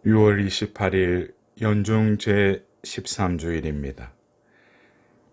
6월 28일 연중 제13주일입니다.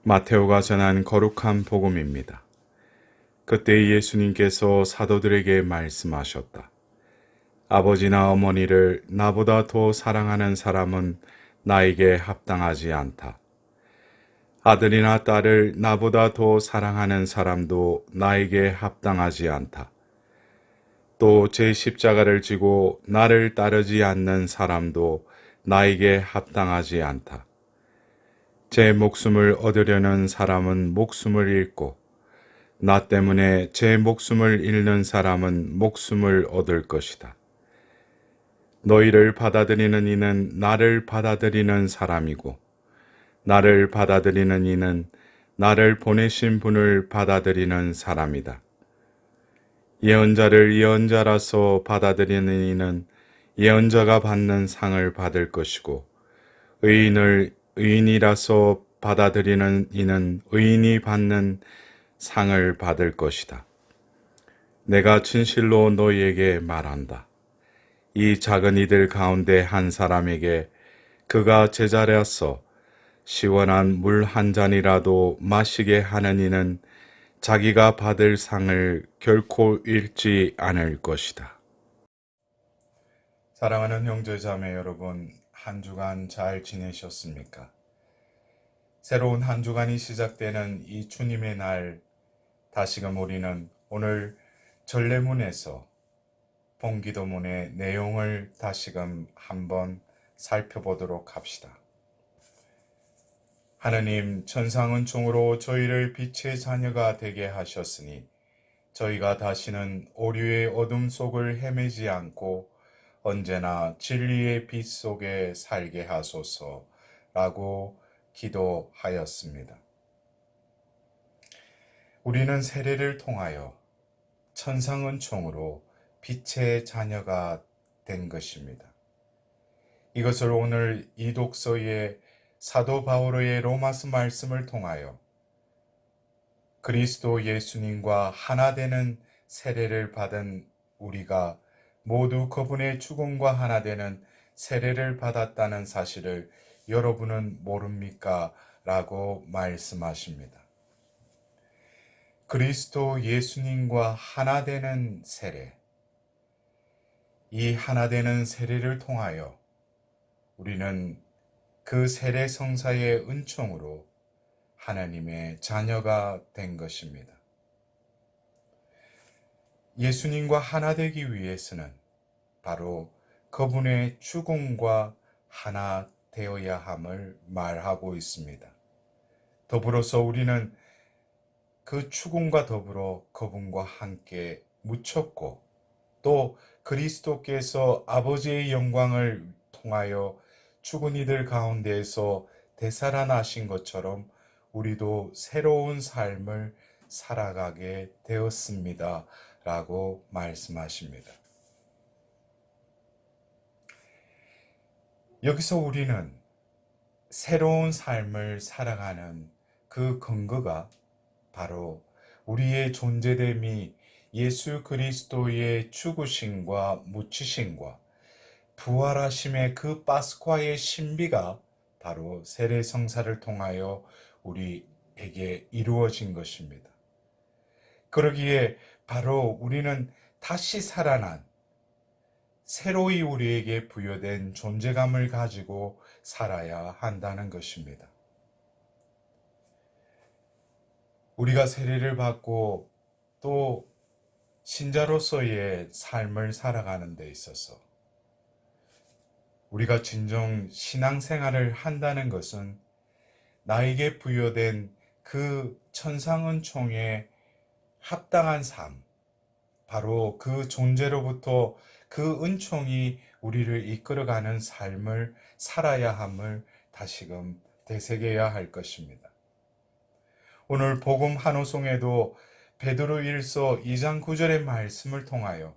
마테오가 전한 거룩한 복음입니다. 그때 예수님께서 사도들에게 말씀하셨다. 아버지나 어머니를 나보다 더 사랑하는 사람은 나에게 합당하지 않다. 아들이나 딸을 나보다 더 사랑하는 사람도 나에게 합당하지 않다. 또 제 십자가를 지고 나를 따르지 않는 사람도 나에게 합당하지 않다. 제 목숨을 얻으려는 사람은 목숨을 잃고 나 때문에 제 목숨을 잃는 사람은 목숨을 얻을 것이다. 너희를 받아들이는 이는 나를 받아들이는 사람이고 나를 받아들이는 이는 나를 보내신 분을 받아들이는 사람이다. 예언자를 예언자라서 받아들이는 이는 예언자가 받는 상을 받을 것이고 의인을 의인이라서 받아들이는 이는 의인이 받는 상을 받을 것이다. 내가 진실로 너희에게 말한다. 이 작은 이들 가운데 한 사람에게 그가 제자라서 시원한 물 한 잔이라도 마시게 하는 이는 자기가 받을 상을 결코 잃지 않을 것이다. 사랑하는 형제자매 여러분, 한 주간 잘 지내셨습니까? 새로운 한 주간이 시작되는 이 주님의 날, 다시금 우리는 오늘 전례문에서 본기도문의 내용을 다시금 한번 살펴보도록 합시다. 하느님 천상은총으로 저희를 빛의 자녀가 되게 하셨으니 저희가 다시는 오류의 어둠 속을 헤매지 않고 언제나 진리의 빛 속에 살게 하소서라고 기도하였습니다. 우리는 세례를 통하여 천상은총으로 빛의 자녀가 된 것입니다. 이것을 오늘 이 독서의 사도 바오로의 로마서 말씀을 통하여 그리스도 예수님과 하나 되는 세례를 받은 우리가 모두 그분의 죽음과 하나 되는 세례를 받았다는 사실을 여러분은 모릅니까? 라고 말씀하십니다. 그리스도 예수님과 하나 되는 세례, 이 하나 되는 세례를 통하여 우리는 그 세례 성사의 은총으로 하나님의 자녀가 된 것입니다. 예수님과 하나 되기 위해서는 바로 그분의 죽음과 하나 되어야 함을 말하고 있습니다. 더불어서 우리는 그 죽음과 더불어 그분과 함께 묻혔고 또 그리스도께서 아버지의 영광을 통하여 죽은 이들 가운데에서 되살아나신 것처럼 우리도 새로운 삶을 살아가게 되었습니다. 라고 말씀하십니다. 여기서 우리는 새로운 삶을 살아가는 그 근거가 바로 우리의 존재됨이 예수 그리스도의 죽으심과 묻히심과 부활하심의 그 파스쿠아의 신비가 바로 세례 성사를 통하여 우리에게 이루어진 것입니다. 그러기에 바로 우리는 다시 살아난 새로이 우리에게 부여된 존재감을 가지고 살아야 한다는 것입니다. 우리가 세례를 받고 또 신자로서의 삶을 살아가는 데 있어서 우리가 진정 신앙생활을 한다는 것은 나에게 부여된 그 천상은총의 합당한 삶, 바로 그 존재로부터 그 은총이 우리를 이끌어가는 삶을 살아야 함을 다시금 되새겨야 할 것입니다. 오늘 복음 한호송에도 베드로 1서 2장 9절의 말씀을 통하여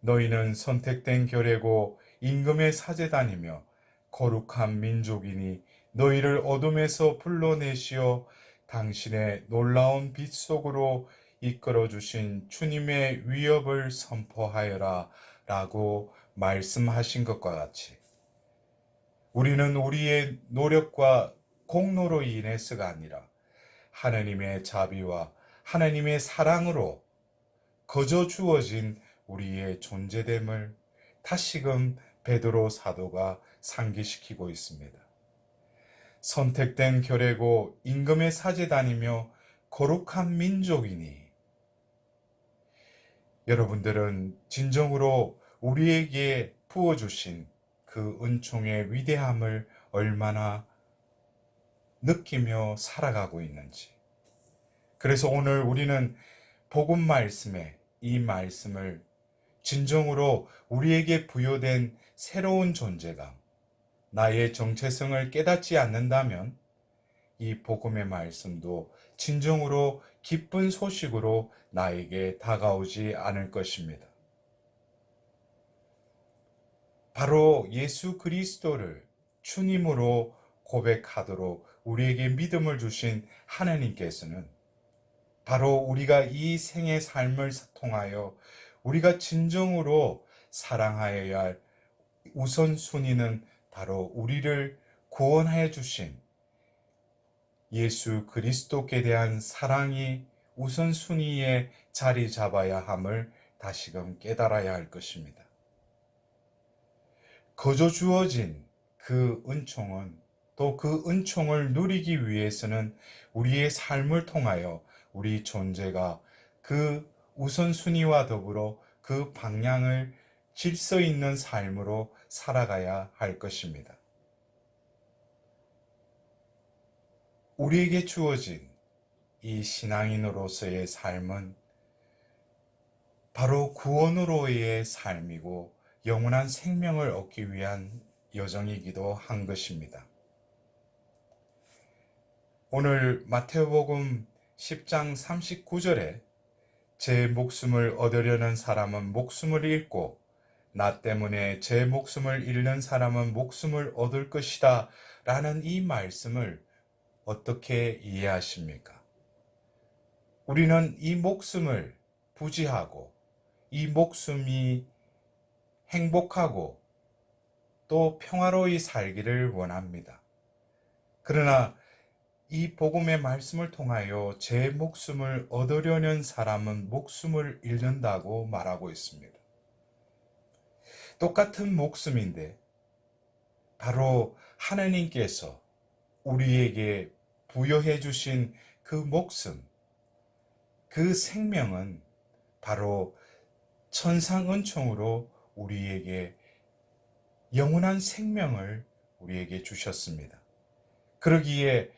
너희는 선택된 결례고 임금의 사제단이며 거룩한 민족이니 너희를 어둠에서 불러내시어 당신의 놀라운 빛 속으로 이끌어주신 주님의 위협을 선포하여라 라고 말씀하신 것과 같이 우리는 우리의 노력과 공로로 인해서가 아니라 하나님의 자비와 하나님의 사랑으로 거저 주어진 우리의 존재됨을 다시금 베드로 사도가 상기시키고 있습니다. 선택된 결례고 임금의 사제단이며 거룩한 민족이니 여러분들은 진정으로 우리에게 부어주신 그 은총의 위대함을 얼마나 느끼며 살아가고 있는지. 그래서 오늘 우리는 복음 말씀에 이 말씀을 진정으로 우리에게 부여된 새로운 존재감, 나의 정체성을 깨닫지 않는다면 이 복음의 말씀도 진정으로 기쁜 소식으로 나에게 다가오지 않을 것입니다. 바로 예수 그리스도를 주님으로 고백하도록 우리에게 믿음을 주신 하나님께서는 바로 우리가 이 생의 삶을 통하여 우리가 진정으로 사랑하여야 할 우선순위는 바로 우리를 구원해 주신 예수 그리스도께 대한 사랑이 우선순위에 자리 잡아야 함을 다시금 깨달아야 할 것입니다. 거저 주어진 그 은총은 또 그 은총을 누리기 위해서는 우리의 삶을 통하여 우리 존재가 그 우선순위와 더불어 그 방향을 질서 있는 삶으로 살아가야 할 것입니다. 우리에게 주어진 이 신앙인으로서의 삶은 바로 구원으로의 삶이고 영원한 생명을 얻기 위한 여정이기도 한 것입니다. 오늘 마태복음 10장 39절에 제 목숨을 얻으려는 사람은 목숨을 잃고 나 때문에 제 목숨을 잃는 사람은 목숨을 얻을 것이다 라는 이 말씀을 어떻게 이해하십니까? 우리는 이 목숨을 부지하고 이 목숨이 행복하고 또 평화로이 살기를 원합니다. 그러나 이 복음의 말씀을 통하여 제 목숨을 얻으려는 사람은 목숨을 잃는다고 말하고 있습니다. 똑같은 목숨인데 바로 하나님께서 우리에게 부여해 주신 그 목숨, 그 생명은 바로 천상 은총으로 우리에게 영원한 생명을 우리에게 주셨습니다. 그러기에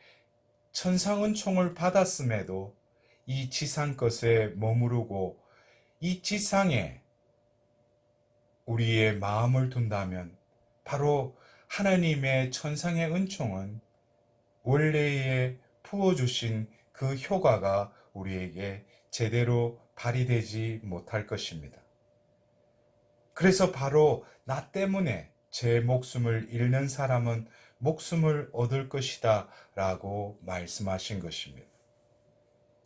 천상 은총을 받았음에도 이 지상 것에 머무르고 이 지상에 우리의 마음을 둔다면 바로 하나님의 천상의 은총은 원래에 부어주신 그 효과가 우리에게 제대로 발휘되지 못할 것입니다. 그래서 바로 나 때문에 제 목숨을 잃는 사람은 목숨을 얻을 것이다 라고 말씀하신 것입니다.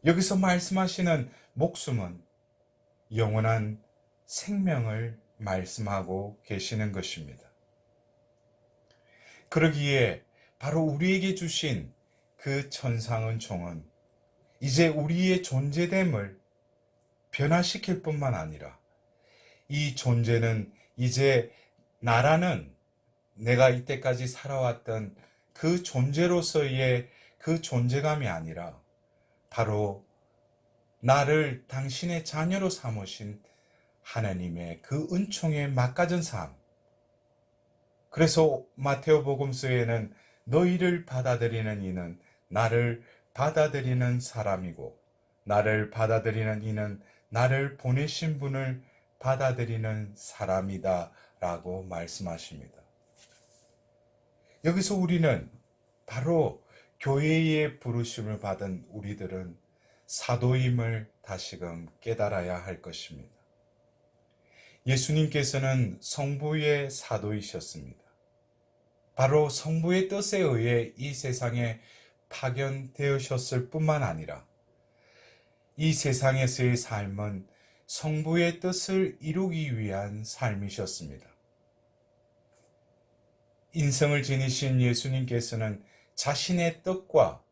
여기서 말씀하시는 목숨은 영원한 생명을 말씀하고 계시는 것입니다. 그러기에 바로 우리에게 주신 그 천상은총은 이제 우리의 존재됨을 변화시킬 뿐만 아니라 이 존재는 이제 나라는 내가 이때까지 살아왔던 그 존재로서의 그 존재감이 아니라 바로 나를 당신의 자녀로 삼으신 하나님의 그 은총에 막가진 삶. 그래서 마테오 복음서에는 너희를 받아들이는 이는 나를 받아들이는 사람이고 나를 받아들이는 이는 나를 보내신 분을 받아들이는 사람이다 라고 말씀하십니다. 여기서 우리는 바로 교회의 부르심을 받은 우리들은 사도임을 다시금 깨달아야 할 것입니다. 예수님께서는 성부의 사도이셨습니다. 바로 성부의 뜻에 의해 이 세상에 파견되으셨을 뿐만 아니라 이 세상에서의 삶은 성부의 뜻을 이루기 위한 삶이셨습니다. 인성을 지니신 예수님께서는 자신의 뜻과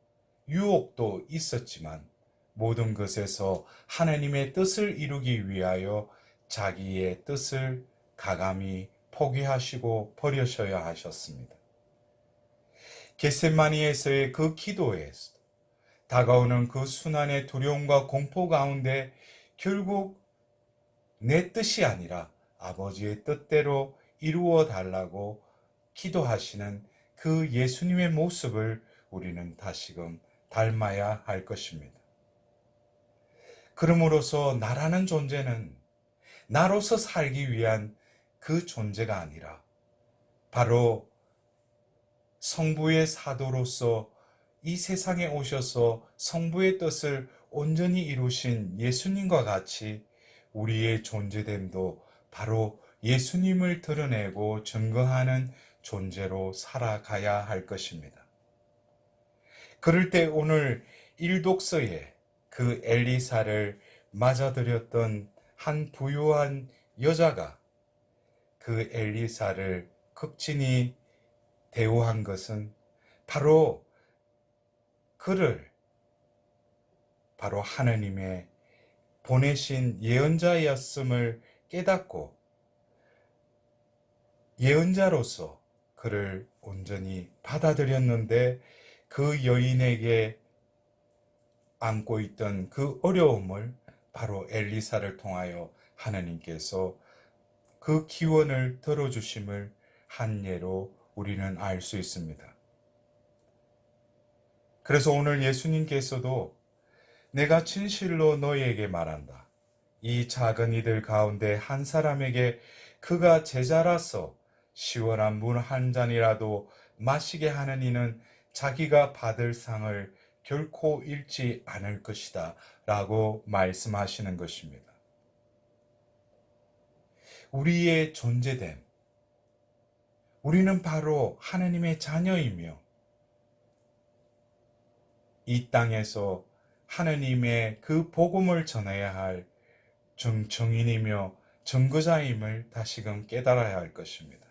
유혹도 있었지만 모든 것에서 하나님의 뜻을 이루기 위하여 자기의 뜻을 가감히 포기하시고 버리셔야 하셨습니다. 겟세마니에서의 그 기도에서 다가오는 그 순환의 두려움과 공포 가운데 결국 내 뜻이 아니라 아버지의 뜻대로 이루어 달라고 기도하시는 그 예수님의 모습을 우리는 다시금 닮아야 할 것입니다. 그러므로서 나라는 존재는 나로서 살기 위한 그 존재가 아니라 바로 성부의 사도로서 이 세상에 오셔서 성부의 뜻을 온전히 이루신 예수님과 같이 우리의 존재됨도 바로 예수님을 드러내고 증거하는 존재로 살아가야 할 것입니다. 그럴 때 오늘 일독서에 그 엘리사를 맞아들였던 한 부유한 여자가 그 엘리사를 극진히 대우한 것은 바로 그를 바로 하느님의 보내신 예언자였음을 깨닫고 예언자로서 그를 온전히 받아들였는데 그 여인에게 안고 있던 그 어려움을 바로 엘리사를 통하여 하나님께서 그 기원을 들어주심을 한 예로 우리는 알 수 있습니다. 그래서 오늘 예수님께서도 내가 진실로 너희에게 말한다. 이 작은 이들 가운데 한 사람에게 그가 제자라서 시원한 물 한 잔이라도 마시게 하는 이는 자기가 받을 상을 결코 잃지 않을 것이다 라고 말씀하시는 것입니다. 우리의 존재됨, 우리는 바로 하나님의 자녀이며 이 땅에서 하나님의 그 복음을 전해야 할 증인이며 증거자임을 다시금 깨달아야 할 것입니다.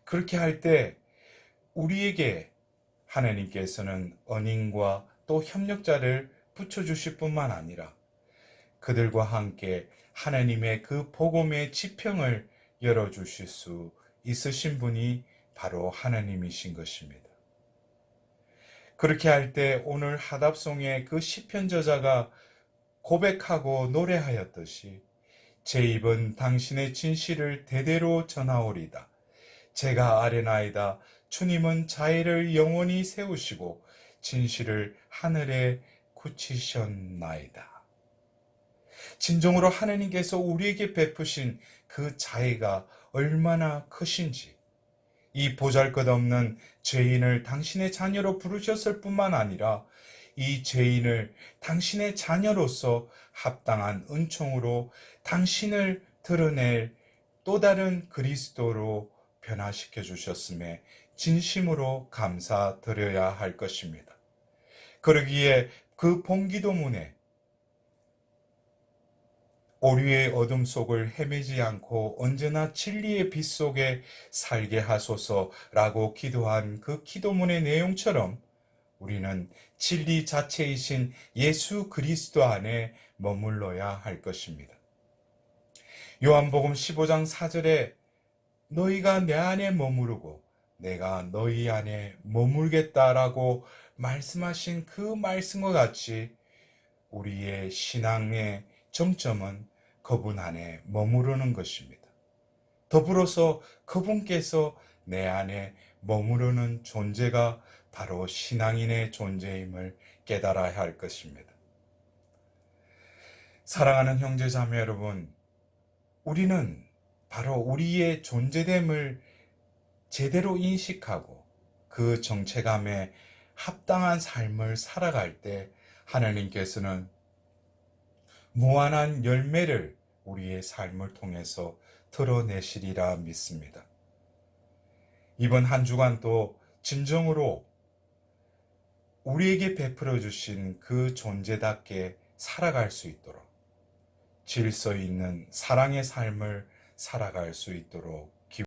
그렇게 할 때 우리에게 하나님께서는 언인과 또 협력자를 붙여주실 뿐만 아니라 그들과 함께 하나님의 그 복음의 지평을 열어주실 수 있으신 분이 바로 하나님이신 것입니다. 그렇게 할 때 오늘 하답송의 그 시편 저자가 고백하고 노래하였듯이 제 입은 당신의 진실을 대대로 전하오리다. 제가 아뢰나이다. 주님은 자애를 영원히 세우시고 진실을 하늘에 굳히셨나이다. 진정으로 하나님께서 우리에게 베푸신 그 자애가 얼마나 크신지 이 보잘것없는 죄인을 당신의 자녀로 부르셨을 뿐만 아니라 이 죄인을 당신의 자녀로서 합당한 은총으로 당신을 드러낼 또 다른 그리스도로 변화시켜 주셨음에 진심으로 감사드려야 할 것입니다. 그러기에 그 본기도문에 오류의 어둠 속을 헤매지 않고 언제나 진리의 빛 속에 살게 하소서라고 기도한 그 기도문의 내용처럼 우리는 진리 자체이신 예수 그리스도 안에 머물러야 할 것입니다. 요한복음 15장 4절에 너희가 내 안에 머무르고 내가 너희 안에 머물겠다라고 말씀하신 그 말씀과 같이 우리의 신앙의 정점은 그분 안에 머무르는 것입니다. 더불어서 그분께서 내 안에 머무르는 존재가 바로 신앙인의 존재임을 깨달아야 할 것입니다. 사랑하는 형제자매 여러분, 우리는 바로 우리의 존재됨을 제대로 인식하고 그 정체감에 합당한 삶을 살아갈 때 하나님께서는 무한한 열매를 우리의 삶을 통해서 드러내시리라 믿습니다. 이번 한 주간도 진정으로 우리에게 베풀어 주신 그 존재답게 살아갈 수 있도록 질서 있는 사랑의 삶을 살아갈 수 있도록